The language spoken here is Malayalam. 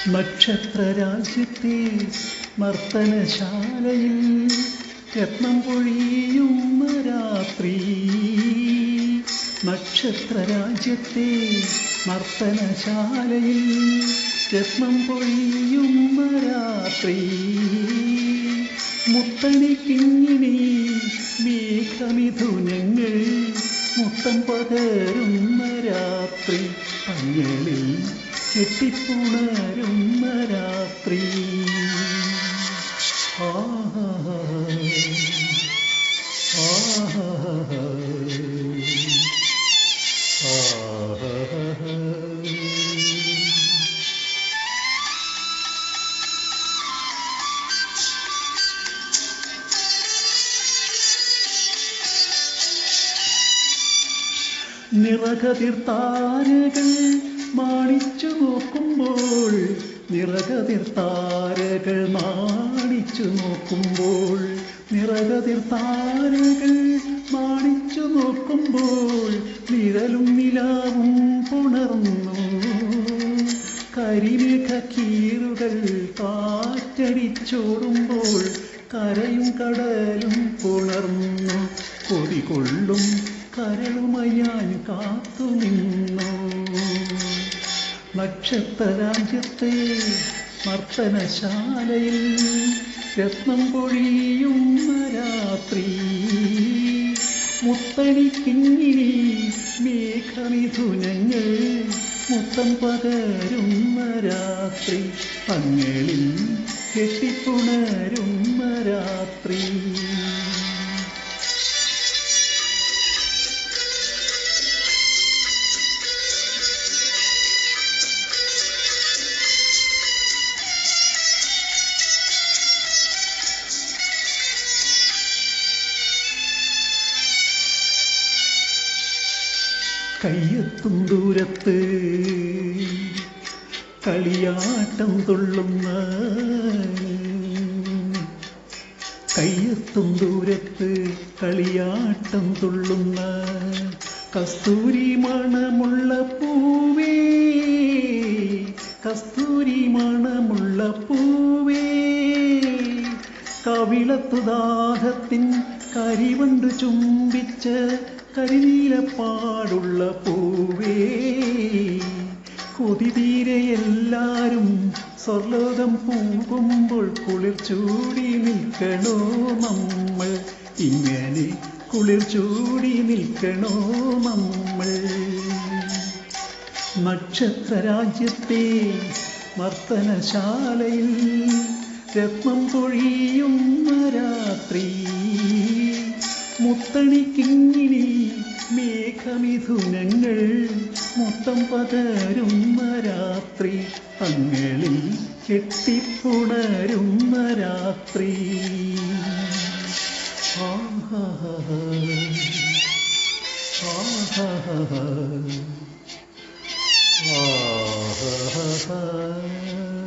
നക്ഷത്രരാജ്യത്തെ നർത്തനശാലയിൽ രത്നം പൊഴിയുന്ന രാത്രി. നക്ഷത്രരാജ്യത്തെ നർത്തനശാലയിൽ രത്നം പൊഴിയുന്ന രാത്രി. മുത്തണിക്കിങ്ങിണി മേഘമിഥുനങ്ങൾ മുത്തം പകരുന്ന രാത്രി. പഞ്ഞളിൽ കെട്ടിപ്പുണരുന്ന രാത്രി. ആഹാ ആഹാ നിറകതിർത്താരകൾ മാണിച്ചു നോക്കുമ്പോൾ, നിറകതിർത്താരകൾ മാണിച്ചു നോക്കുമ്പോൾ, നിറകതിർത്താരകൾ മാണിച്ചു നോക്കുമ്പോൾ നിഴലും നിലാവും പുണർന്നു. കരിമേഘ കീറുകൾ കാറ്റടിച്ചോടുമ്പോൾ കരയും കടലും പുണർന്നു. കൊതികൊള്ളും കരളുമായി ഞാൻ കാത്തുനിന്നു. നക്ഷത്രരാജ്യത്തെ നർത്തനശാലയിൽ രത്നം പൊഴിയുന്ന രാത്രി. മുത്തണിക്കിങ്ങിണി മേഘമിഥുനങ്ങൾ മുത്തം പകരുന്ന രാത്രി. പഞ്ഞളിൽ കെട്ടിപ്പുണരുന്ന രാത്രി. കയ്യെത്തും ദൂരത്ത് കളിയാട്ടം തുള്ളുന്ന, കയ്യെത്തും ദൂരത്ത് കളിയാട്ടം തുള്ളുന്ന കസ്തൂരി മണമുള്ള പൂവേ, കസ്തൂരി മണമുള്ള പൂവേ. കവിളത്തു ദാഹത്തിൻ കരിവണ്ട് ചുംബിച്ച കരിനീലപ്പാടുള്ള പൂവേ. കൊതിതീരെ എല്ലാരും സ്വർലോകം പൂകുമ്പോൾ കുളിർ ചൂടി നിൽക്കണോ നമ്മൾ, ഇങ്ങനെ കുളിർ ചൂടി നിൽക്കണോ നമ്മൾ. നക്ഷത്രരാജ്യത്തെ നർത്തനശാലയിൽ രത്നം പൊഴിയുന്ന രാത്രി. മുത്തണിക്കിങ്ങിണി മേഘമിഥുനങ്ങൾ മുത്തം പകരുന്ന രാത്രി. പഞ്ഞളിൽ കെട്ടിപ്പുണരുന്ന രാത്രി. ആഹാ ആഹാ ആഹാ.